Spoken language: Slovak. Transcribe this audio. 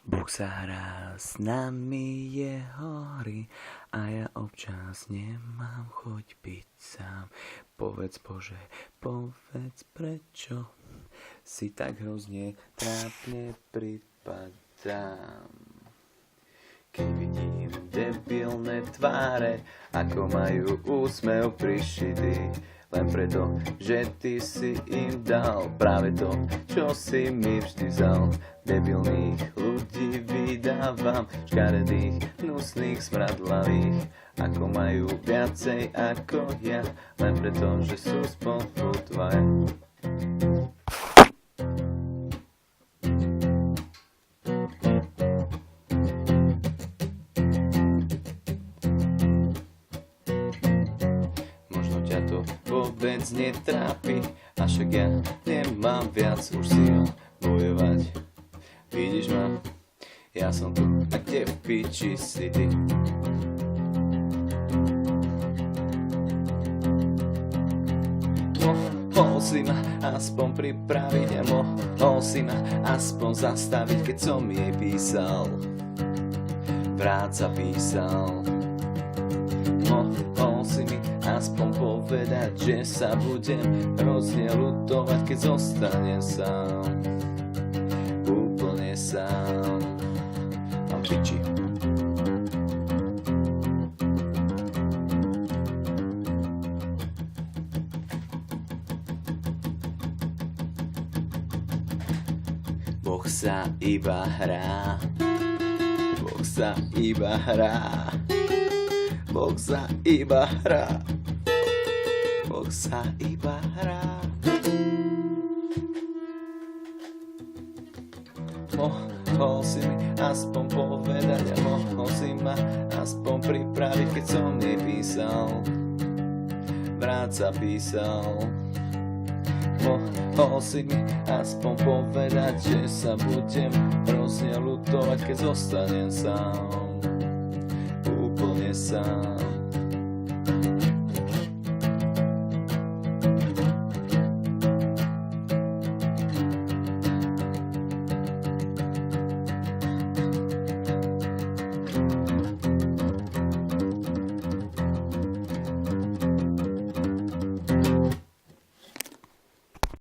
Boh sa hrá s nami jeho hry a ja občas nemám chuť byť sám. Povedz Bože, povedz prečo si tak hrozne trápne pripadám. Keď vidím debilné tváre, ako majú úsmev prišitý, len preto, že ty si im dal práve to, čo si mi vždy vzal. Debilných ľudí vydávam, škaredých, hnusných, smradlavých, ako majú viacej ako ja, len preto, že sú spolu tvoje. Vôbec netrápi, a však ja nemám viac už síl bojovať. Vidíš ma, ja som tu, a kde v piči si ty? Mohol si ma aspoň pripraviť a mohol si ma aspoň zastaviť, keď som jej písal. Vráca písal. Mohol si mi aspoň povedať, že sa budem hrozne ľutovať, keď zostanem sám. Úplne sám. Mám piči. Boh sa iba hrá. Boh sa iba hrá. Boh sa iba hrá. Boh sa iba hrá. Mohol si mi aspoň povedať a mohol si ma aspoň pripraviť, keď som jej písal. Vráca písal. Mohol si mi aspoň povedať, že sa budem hrozne ľutovať, keď zostanem sám. Úplne sám.